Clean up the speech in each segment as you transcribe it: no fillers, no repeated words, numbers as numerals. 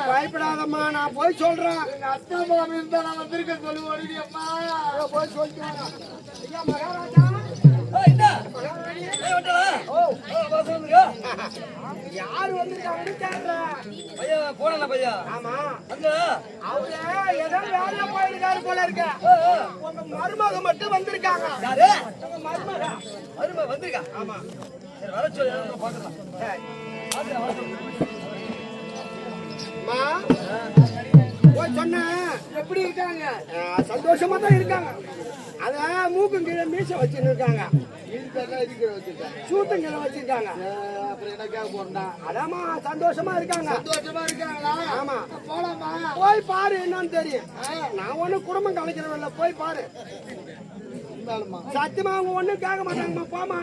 பயப்படாதம்மா, நான் போய் சொல்றேன். அத்தா மாமி இருந்தா நான் வந்திருக்க சொல்லுவோம் அம்மா. போய் சொல்றேன். ஐயா மகாராஜா, யாரு வந்திருக்காங்கன்னு கேக்குறேன். ஆமா, அவரு ஏதோ வேலையா போயிருக்காரு போல இருக்க. உங்க மருமக மட்டும் வந்திருக்காங்க. உங்க மருமக வந்திருக்கா? ஆமா. வர சொல்லி பாக்கலாம். போய் சொன்ன எப்படி இருக்காங்க? சந்தோஷமா தான் இருக்காங்க. அத மூக்கும் கீழே மீச வச்சுன்னு இருக்காங்க. சூத்தம் கீழே வச்சிருக்காங்க. அப்புறம் எனக்காக போறா? அதாமா சந்தோஷமா இருக்காங்க. சந்தோஷமா இருக்காங்களா? ஆமா. போலாமா? போய் பாரு, என்னன்னு தெரியும். நான் ஒண்ணு குடும்பம் கலைக்கிறவன்ல, போய் பாரு. சத்தியமா அவங்க ஒண்ணும் கேட்க மாட்டாங்கம்மா, போமா.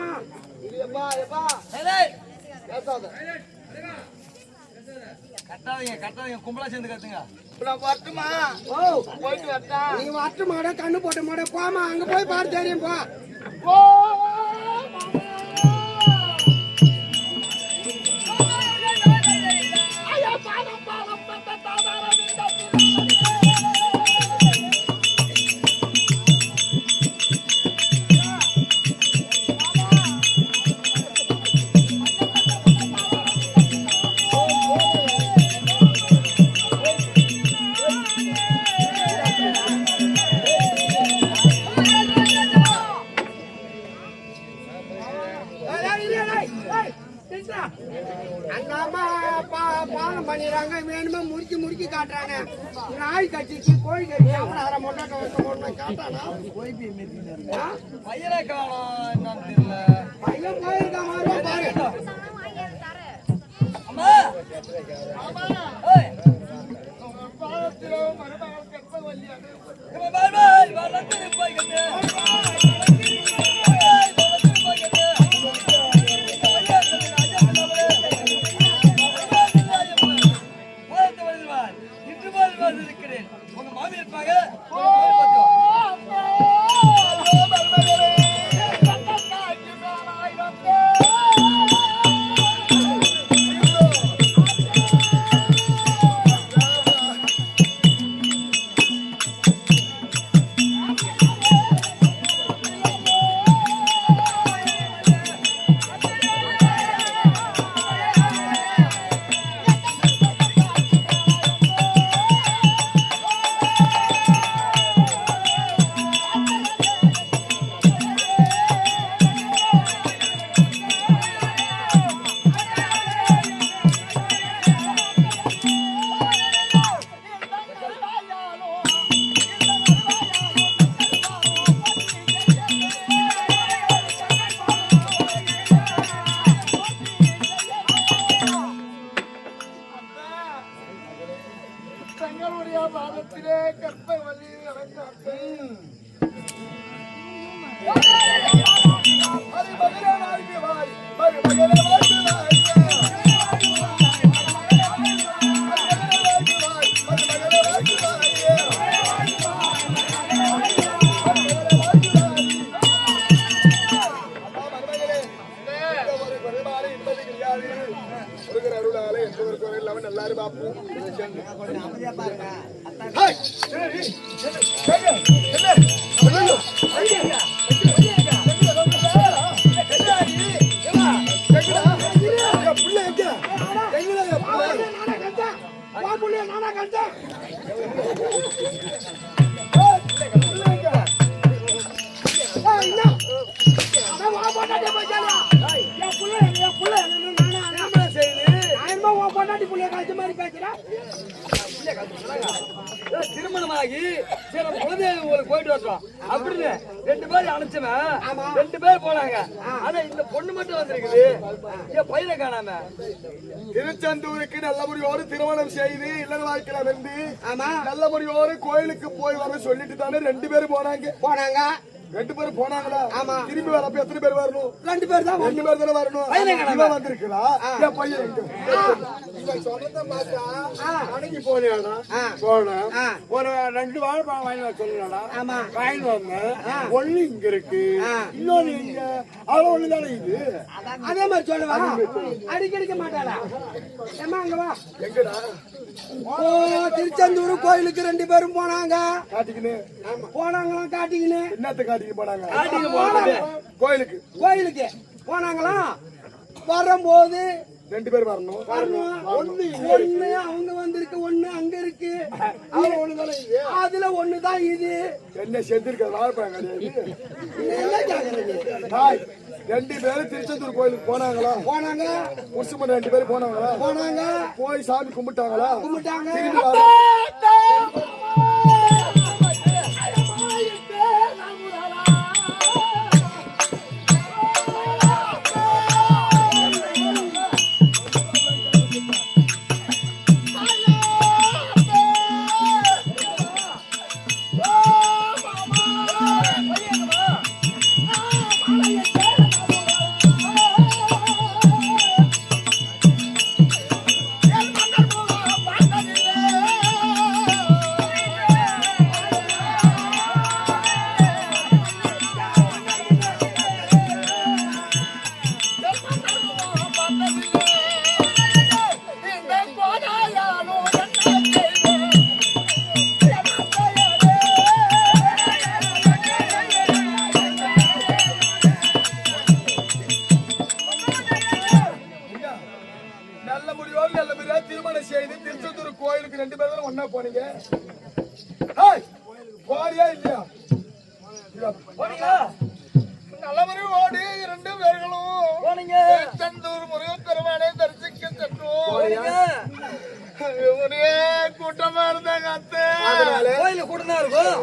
கட்டாதீங்க கும்பலா சேர்ந்து கத்துங்க. வரட்டுமா? போயிட்டு வரட்டா? நீ வரட்டு மாட, கண்ணு போட்ட மாட, போமா. அங்க போய் பாரு, தெரியும். போ. பாலம் பண்ணிடுறாங்க, வேணுமா முறுக்கி காட்டுறாங்க. நாய் கட்சிக்கு கோழி கட்சி அவனை மொட்டை காட்டானா? பையனை காணோம், என்னன்னு தெரியல. பையன் போயிருக்கா மாதிரி பாரு. அம்மா உங்க மாமி இருப்பாங்க. தங்களுடைய பாதத்திலே கற்பை வள்ளி அருளால எந்த ஒரு குறை இல்லாம எல்லாரும் பாப்போம். திருமணமாகி போயிட்டு வந்தோம் அப்படின்னு 2 பேர் அனுப்பிச்சவன் 2 பேர் போனாங்க. ஆனா இந்த பொண்ணு மட்டும் வந்திருக்குது. என் பையனை காணாம திருச்செந்தூருக்கு நல்லபடியோடு திருமணம் செய்து இல்லற வாழ்க்கையில இருந்து நல்லபடியோடு கோயிலுக்கு போய் வர சொல்லிட்டு தானே 2 பேரும் போனாங்க. 2 பேரும் போனாங்களா? ஆமா. திரும்பி வரப்ப எத்தனை பேர் வரணும்? 2 பேர் தான் 2 பேர் தானே வரணும். இவன் வந்திருக்கிறா. என் பையன் எங்க? இவன் சொன்னதை பார்த்தா கடைக்கு போனியாடா? போனேன். ஒரு 2 வாழைப்பழம் வாங்கி வர சொல்லுடா. ஆமா. வாங்கி வந்தேன். ஒண்ணு இங்க இருக்கு, இன்னொன்னு இங்க. அவ்வளவு ஒண்ணுதானே இது. அதே மாதிரி சொல்லுவா. அடிக்கடிக்க மாட்டாளா? ஏமா அங்க வா. எங்கடா? திருச்செந்தூர் கோயிலுக்கு 2 பேரும் போனாங்க. காட்டிக்கின்னு போனாங்களாம் காட்டிக்கின்னு. என்னத்த காட்டிக்கு போனாங்க? கோயிலுக்கு கோயிலுக்கு போனாங்களாம். வரும்போது 2 பேர் வரணும். ஒண்ணு அவங்க வந்திருக்கு, ஒண்ணு அங்க இருக்கு. அதுல ஒண்ணுதான் இது. என்ன செஞ்சிருக்க? வாழைப்பழம் கிடையாது. என்ன கேக்குறீங்க? 2 பேரும் திருச்செந்தூர் கோயிலுக்கு போனாங்களா? போனாங்க. முஸ்லிம் 2 பேரும் போனாங்களா? போனாங்க. போய் சாமி கும்பிட்டாங்களா? கும்பிட்டாங்க. திரும்பி வர நல்ல முடிவோடு நல்ல முறையா திருமணம் செய்து திருச்செந்தூர் கோயிலுக்கு 2 பேரும் ஒண்ணா போனீங்க. போறியா இல்லையா? நல்ல முறையோடு 2 பேர்களும் போனீங்க. திருச்செந்தூர் முருகன் பெருமானை தரிசிக்க சென்றோம். ஒரே கூட்டமா இருந்தாங்க அத்தை. கோயிலுக்கு கூட்டம் இருக்கும்.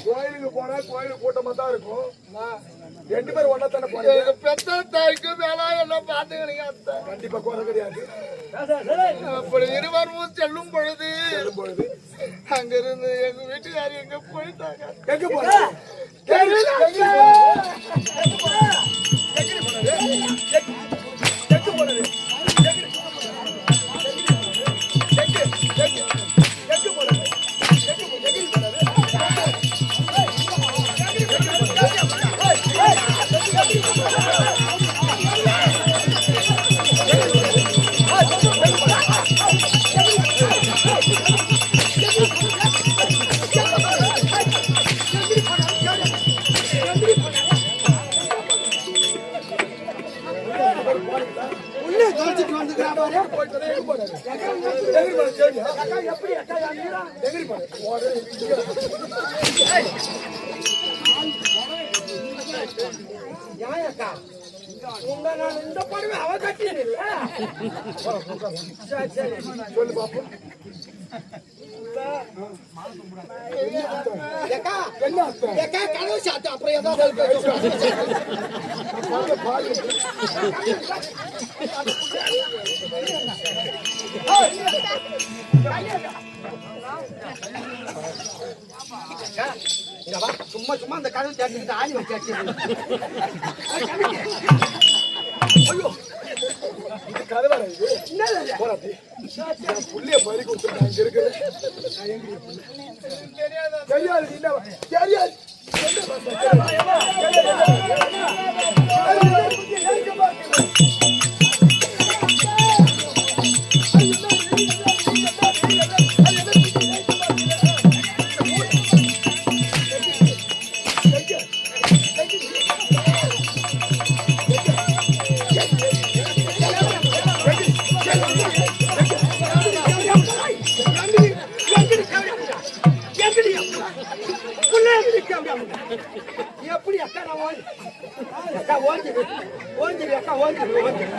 கோயிலுக்கு போனா கோயிலுக்கு கூட்டமா தான் இருக்கும். 2 பேரும் ஒன்னா தானே போறீங்க. பெத்த தாய்க்கு மேல எல்லாம் பாத்துக்கிறீங்க அத்தை. கண்டிப்பா குறை கிடையாது. அப்படி இருவரும் செல்லும் பொழுது அங்கிருந்து எங்க வீட்டுக்காரி எங்க போயிட்டாங்க. எங்க போறாங்க? உள்ளே தொலைச்சிட்டு வந்துக்கிறா பாரு. எப்படி அக்கா உங்க நான் இந்த படமே அவ கட்டியில்ல. சரி சொல்லு பாப்போம். ஏக்கா என்ன அத்தை? ஏக்கா கனவு சாத்து அப்புறம் ஏதாவது சும்மா சும்மா அந்த கனவு சாட்டிட்டு ஆணி வச்சாச்சு. ஐயோ இது கதவா இது? போறாத்தி புள்ளிய பறி கொடுத்துட்டாங்க. இங்க இருக்கு தெரியாது. தெரியாது. எப்படி அக்கா நான் ஓடி அக்கா ஓஞ்சிரு ஓஞ்சிரு அக்கா ஓஞ்சிரு ஓஞ்சிரு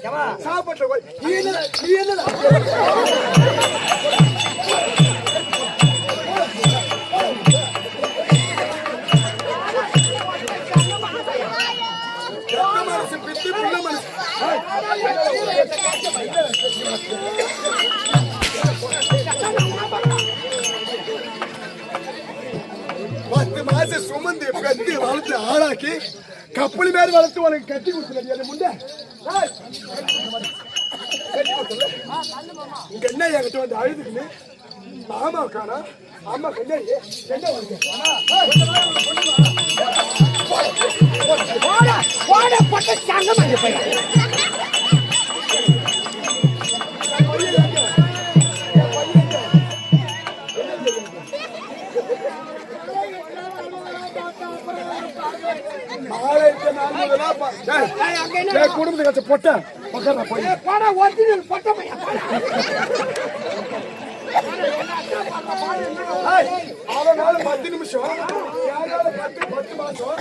ஏம்மா, சாப்பாட்டுல போய் நீ என்னடா மனசு பித்து பிள்ளை மனசு 10 மாசம் சுமந்து பெத்து வளர்த்து ஆளாக்கி கப்பல் மேல வளர்த்து உனக்கு கட்டி கொடுத்துருக்க முண்டை இங்க என்ன என்கிட்ட வந்து அழுதுக்குன்னு மாமா காணா அம்மா கண்ணே என்ன குடும்பத்தை கச்ச பொட்ட பக்கறா போய் போடா ஒரிஜினல் பொட்ட பையன் அவனால 10 நிமிஷம் யாரால 10 மாசம்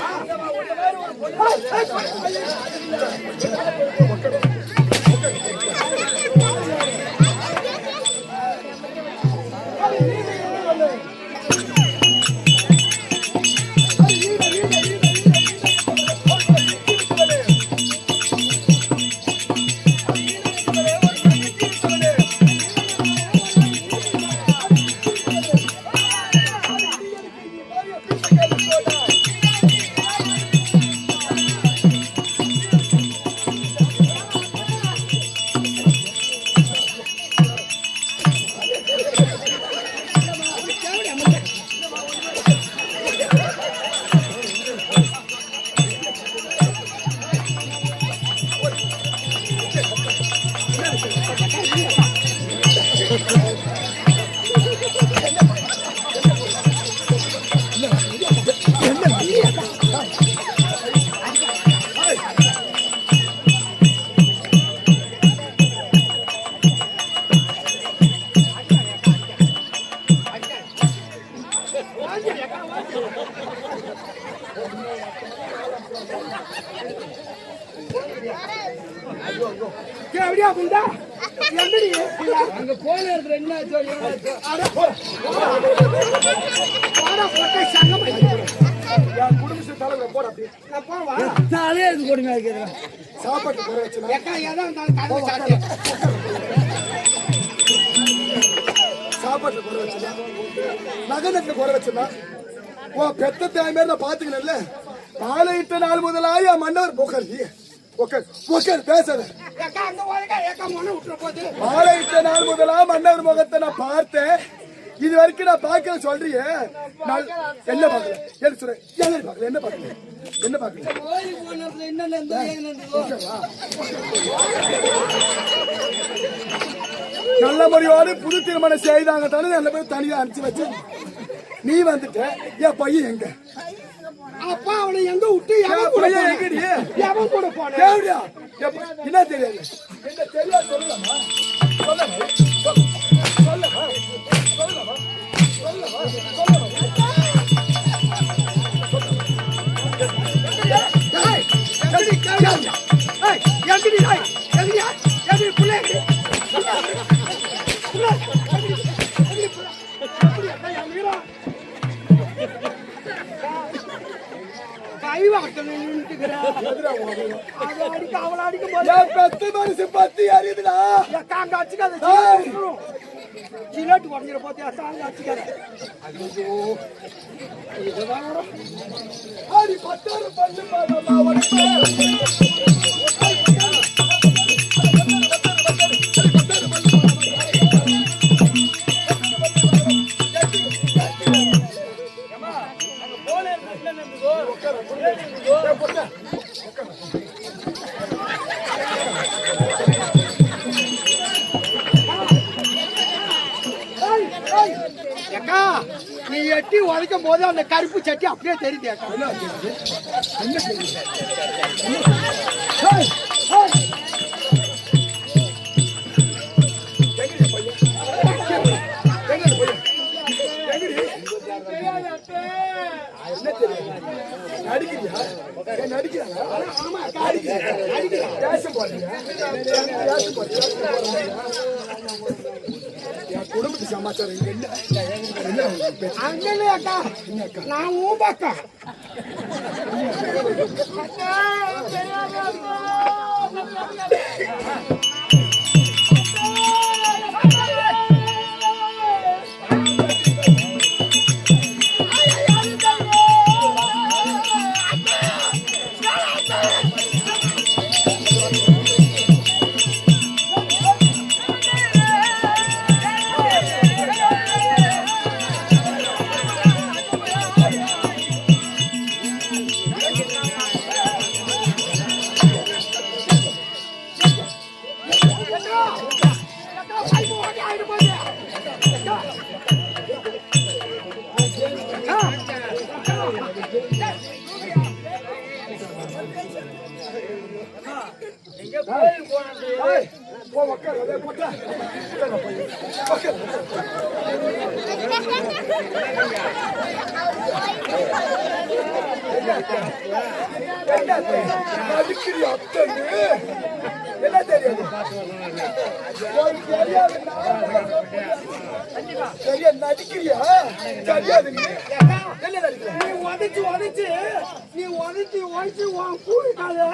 அங்க போன இடத்துல என்ன ஆச்சோ குடும்ப தலைவர் போட அப்படி தலையே இது கொடுமை இருக்கிறேன் சாப்பாட்டு குறை வச்சு சாப்பாட்டுல குறை வச்சுனா நகனத்துல குறை வச்சுனா உன் பெத்த தாய் மாதிரி நான் பாத்துக்கல பாலையிட்ட நாள் முதலாய மன்னர் புகழ்ச்சி பேசாத பாலையிட்ட நாள் முதலா மன்னர் முகத்தை நான் பார்த்தேன் இது வரைக்கும் நான் பார்க்கல சொல்றியே என்ன பாக்கல என்ன சொல்றேன் என்ன பாக்கல என்ன பாக்கல நல்ல முறையோடு புது திருமணம் செய்தாங்க தானே நல்ல பேர் தனியா அனுப்பிச்சு வச்சு நீ வந்துட்ட என் பையன் எங்க அப்பா அவனை எங்க விட்டு பையன் எங்கடி எவன் கூட போன என்ன தெரியாது என்ன தெரியா சொல்லலாமா சொல்லலாமா சொல்லலாமா சொல்லலாமா சொல்லலாமா ஜிலேட்டு உடஞ்சிட போத்தியா சாங்க அடிச்சுக்காத நீ எட்டி உதைக்கும் போது அந்த கருப்பு சட்டி அப்படியே தெரியுது என் குடும்பத்து சமாச்சாரம் இங்க என்ன அங்கே அக்கா நான் ஊபாக்கா எங்க கோயில் போனது போ மக்கள் அதே போட்டா நடிக்கிறியா என்ன தெரியாது சரியா நடிக்கிறியா தெரியாது என்ன நடிக்கிற நீ உதச்சு உன் கூடாது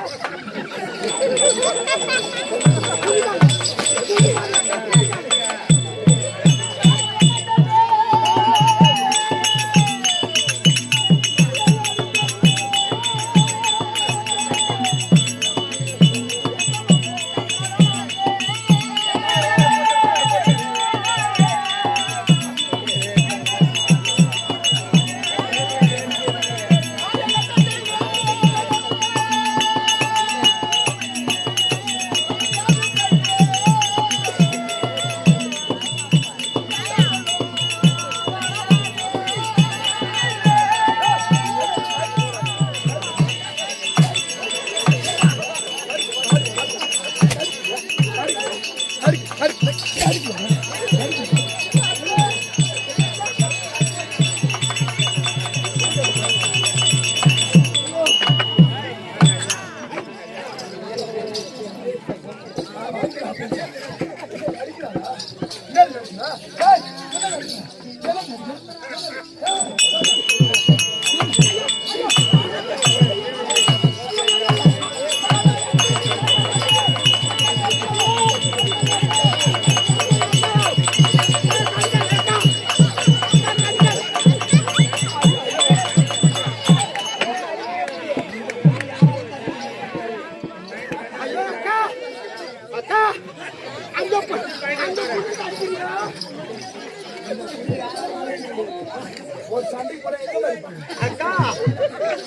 அக்கா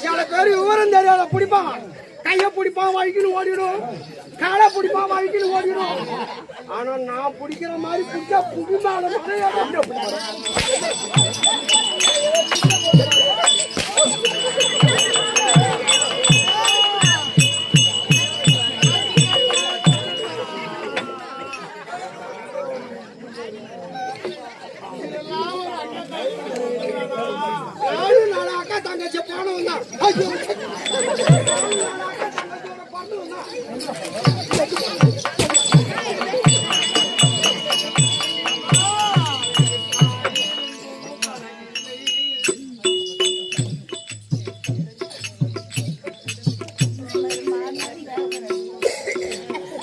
சில பேர் விவரம் தெரியாத பிடிப்பான் கைய பிடிப்பான் வழிக்கின்னு ஓடிடும் காலை பிடிப்பான் வழிக்கின்னு ஓடிடும் ஆனா நான் பிடிக்கிற மாதிரி பிடிச்சா புடிமாட அக்கா தங்கச்சி போனவன் தான்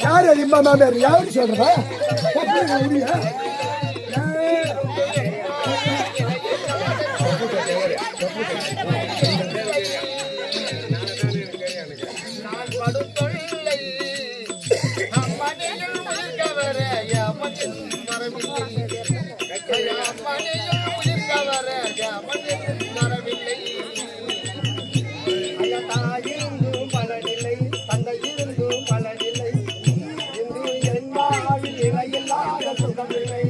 யார் அது இம்மா மாமியார் யாரு சொல்றா முடியா தாயிருந்தும் பலனில்லை தந்தை இருந்தும் பலனில்லை இன்று என் வாழ்வில் இலையில்லாத சுகமில்லை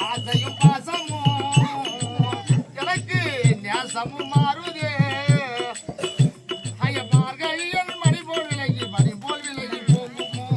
ஆசையும் பாசமும் எனக்கு நேசமும் மாறுதே ஐயப்பார்கையில் மணி போல் விலகி போகுமோ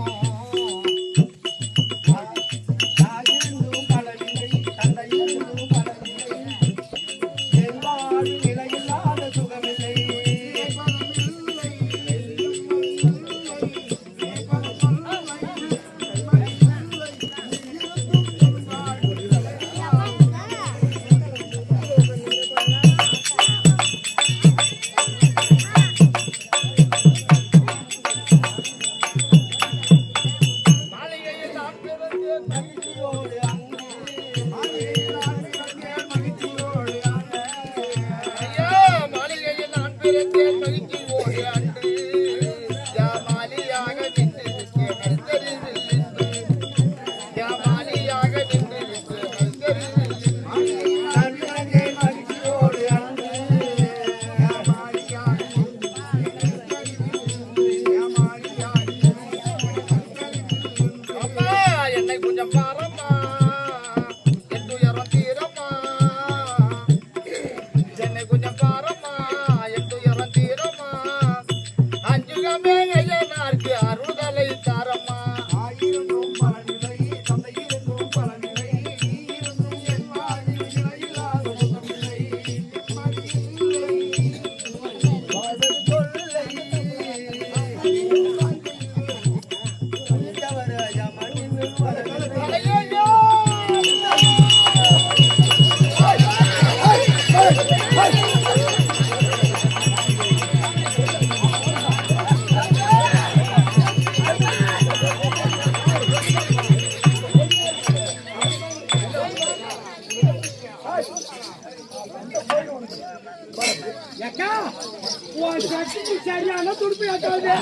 சரியான துடுப்பு ஏற்றாது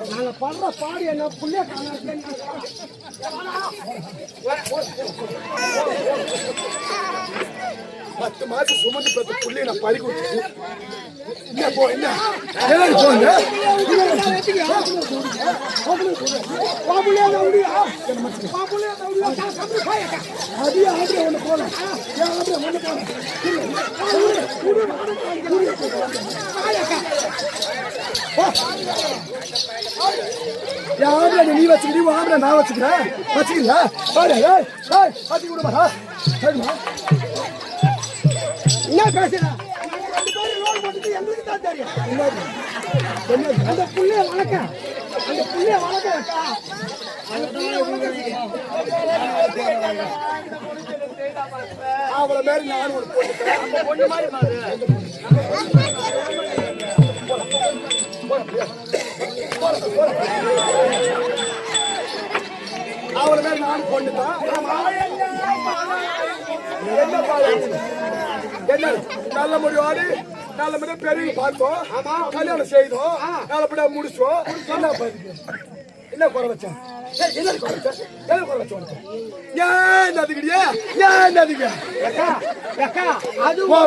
நாங்க பண்ற பாடு என்ன புள்ளிய பத்து மாசம் சுமந்து பெற்ற புள்ளிய நான் பறி கொடுத்து நீ வச்சுக்கிறீ நான் வச்சுக்கிறேன் வச்சுக்கிறியா வச்சு கொடுமா என்ன பேசுற எங்களுக்கு தான் தெரியும் அந்த புள்ளைய வளர்க்க அவளை மாதிரி நானும் ஒரு பொண்ணு மாதிரி அவளை மாதிரி நானும் பொண்ணுதான் என்ன நல்ல முடிவாடு நல்ல முறையா பெரிய பார்த்தோம் கல்யாணம் செய்தோம் நல்லபடியா முடிச்சோம் என்ன குறை வச்சேன்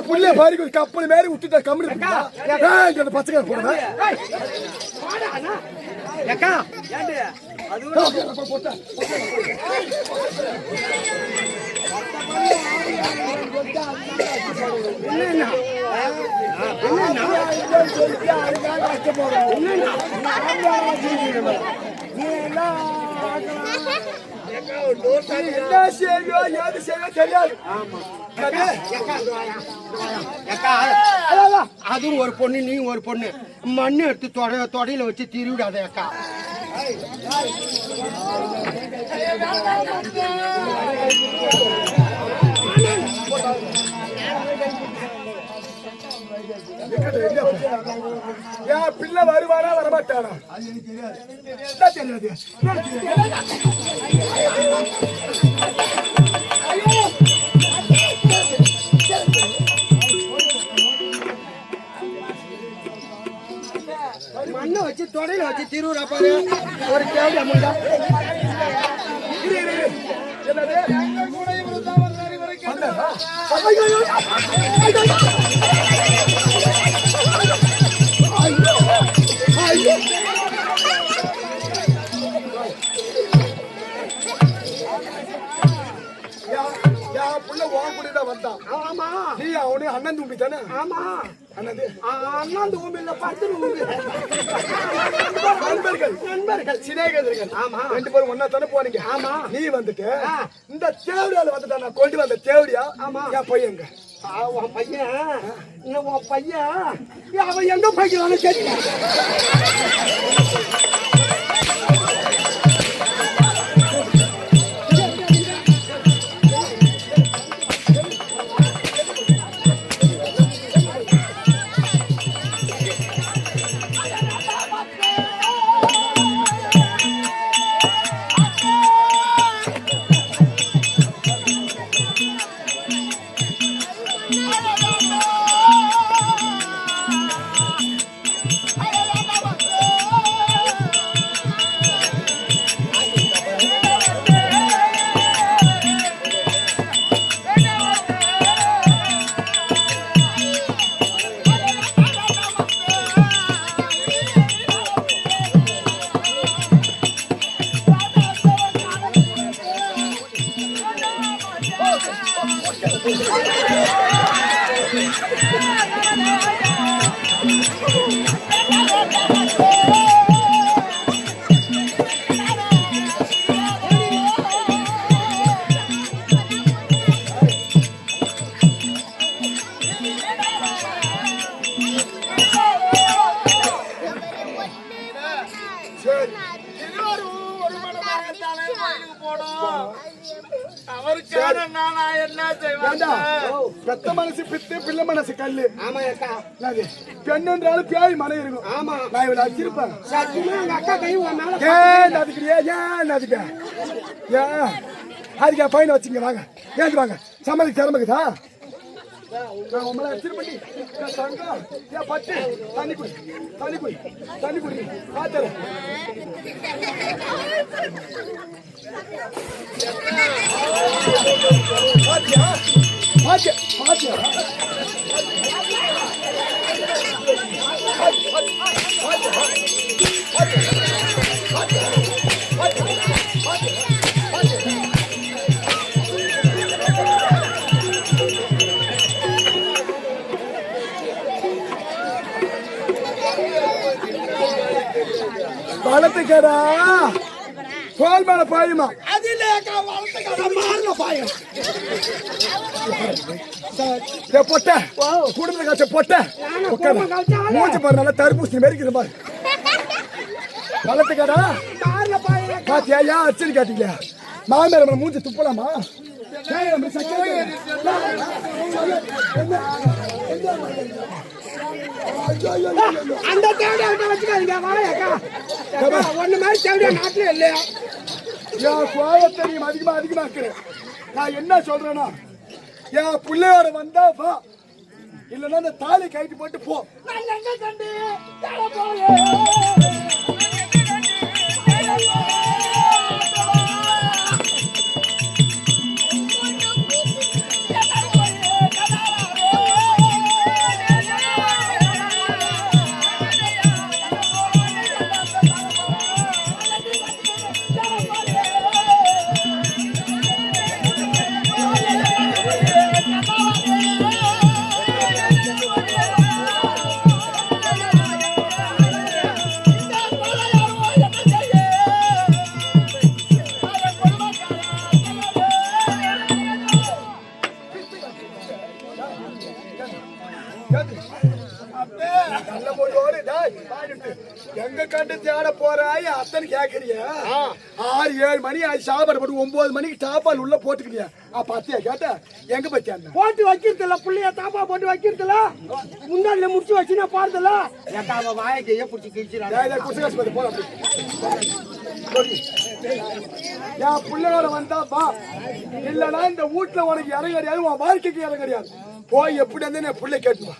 புள்ள பாரி கப்பல் மேரி விட்டுட்டா கம்மி பச்சை போடுறேன் என்ன செய்யோ ஏது செய்யோ தெரியாது. அதுவும் ஒரு பொண்ணு நீ ஒரு பொண்ணு மண்ணு எடுத்து தொடையில வச்சு திருவிடாத அக்கா. என் பிள்ளை வருவானா வரமாட்டானா தெரியாது. மண்ணை வச்சு தொடையில வச்சு திருவிழா பாரு ஒரு கேள்வி அமுண்டா. வந்தான். ஆமா நீ அவனே அண்ணன் தூம்பி தானே? ஆமா அண்ணன் தூம்பி இல்ல பத்து நண்பர்கள் நண்பர்கள் சிநேகிதர்கள். ஆமா ரெண்டு பேரும் ஒன்னா தானே போனீங்க? ஆமா நீ வந்துட்டு இந்த தேவடியால வந்துட்டா நான் கொண்டு வந்த தேவடியா. ஆமா என் பையங்க உன் பையன் உன் பையன் அவன் எங்க பையன் கேட்க பெத்த மனசு பித்து பிள்ளை மனசு கல்லு. ஆமா பெண்ணுன்றாலும் பேய் மனம் இருக்கும். ஆமா நான் இவளை அடிச்சிருப்பேன். அக்கா கை ஏன் அதுக்கு ஏன் அதுக்கு ஏன் அதுக்கு என் பையனை வச்சுங்க. வாங்க ஏன் வாங்க சமாளிக்கு திறமைக்குதா உங்களை அடிச்சிருப்பி தங்கம் ஏன் பட்டு தண்ணி குடி தண்ணி குடி தண்ணி குடி பாத்துறேன். பாத்தியா பாத்தியா பாத்தியா வளர்த்துக்கடா கோல் மேல பாயுமா? அது இல்ல மாறல பாயும் பொட்ட குடும்ப காய்ச்ச பொட்ட மூச்சு பாரு நல்லா தடுப்பூசி மெரிக்குது பாரு. வளர்த்துக்கடா பாத்தியா ஏன் அச்சடி காட்டிக்கலையா? மாமேர மூச்சு துப்பலாமா? அந்த தேவையா வச்சுக்காதீங்க. ஒண்ணு மாதிரி தேவையா நாட்டுல இல்லையா? என் கோபத்தையும் அதிகமாக்குறேன். நான் என்ன சொல்றேன்னா என் பிள்ளையோட வந்தா வா, இல்லைன்னா அந்த தாலி கைட்டு போட்டு போ. எங்க கண்டு தேட போறாய் அத்தனை கேக்குறியா 6-7 மணி ஆச்சு சாப்பாடு போட்டு 9 மணிக்கு தாப்பால் உள்ள போட்டுக்கிறியா அப்ப அத்தையா கேட்ட எங்க பத்தியா போட்டு வைக்கிறதுல புள்ளைய தாப்பா போட்டு வைக்கிறதுல முன்னாடி முடிச்சு வச்சுனா பாருதுல ஏக்கா அவ வாயக்கையே புடிச்சு கிழிச்சிராங்க குசகாசு போற என் பிள்ளையோட வந்தா வா இல்லனா இந்த வீட்டுல உனக்கு இடம் கிடையாது உன் வாழ்க்கைக்கு இடம் கிடையாது போய் எப்படி வந்து என் பிள்ளை கேட்டுவா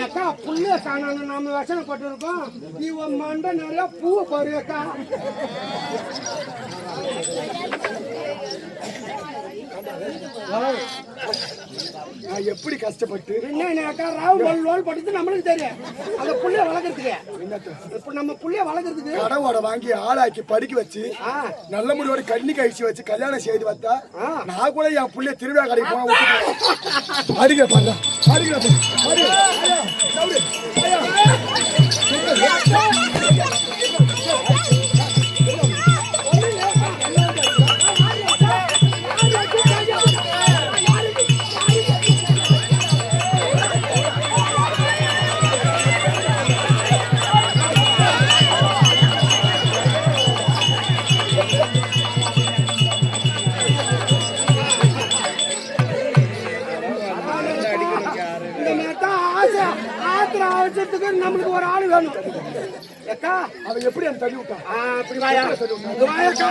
ஏக்கா புள்ளைய காணான்னு நாம வசனப்பட்டு இருக்கோம் நீ உன் மண்டை நிறைய பூவை பாரு அக்கா நான் எப்படி கஷ்டப்பட்டு என்னக்கா ராவ் படுத்து நம்மளுக்கு தெரியும் அந்த புள்ளைய வளர்க்கறதுக்கு இப்ப நம்ம புள்ளைய வளர்க்கறதுக்கு கடவோட வாங்கி ஆளாக்கி படிக்க வச்சு நல்ல முடிவோட கண்ணி கழிச்சு வச்சு கல்யாணம் செய்து வந்தா நான் கூட என் புள்ளைய திருவிழா கடைக்கு போனா அடிக்கிற பாருங்க நம்மளுக்கு ஒரு ஆளு வேணும் அக்கா அவன் எப்படி அந்த தள்ளி விட்டான் அப்படி வாயா வாயாக்கா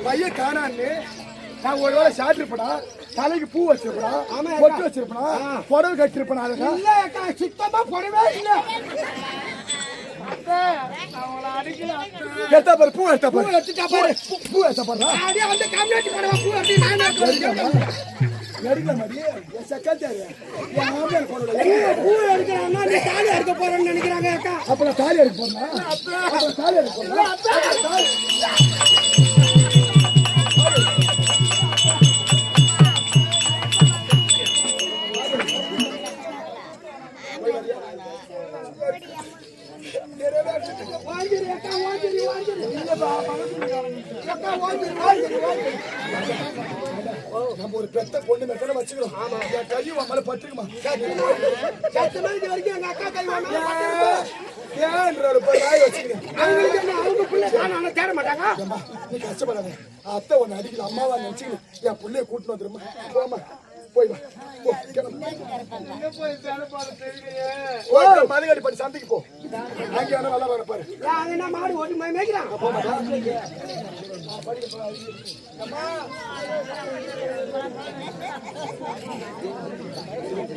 பையன் காணான்னு நான் ஒரு வேளை சாப்பிட்டுருப்படா தலைக்கு பூ வச்சிருப்பா பொட்டு வச்சிருப்பா புடவை கட்டிருப்பா இல்ல அக்கா சுத்தமா புடவே இல்ல எடுத்தா பாரு பூ எடுத்தா பாரு பூ எடுத்தா பாரு அந்த கம்யூனிட்டி புடவை பூ அப்படி எடுக்கல மாதிரி செக்காத்தாரு பூ எடுக்கிறான்னா நீ தாலி எடுக்க போறேன்னு நினைக்கிறாங்க அக்கா அப்ப நான் தாலி எடுக்க போறேன் தாலி எடுக்க போறேன் நம்ம ஒரு பெத்த பொண்ணு மெத்தனை வச்சுக்கிறோம் என் கை மேல பட்டுக்குமா வரைக்கும் எங்க அக்கா கை அவங்க பிள்ளை தேட மாட்டாங்க நீ கஷ்டப்படாத அத்தை ஒண்ணு அடிக்கல அம்மாவா நினைச்சுக்கணும் என் பிள்ளைய கூட்டிட்டு வந்துருமா போமா போய் மதுகாடி படி சந்தைக்கு போ அங்கே நல்லா வர பாரு மாடு ஓட்டி மேய்க்கிறான்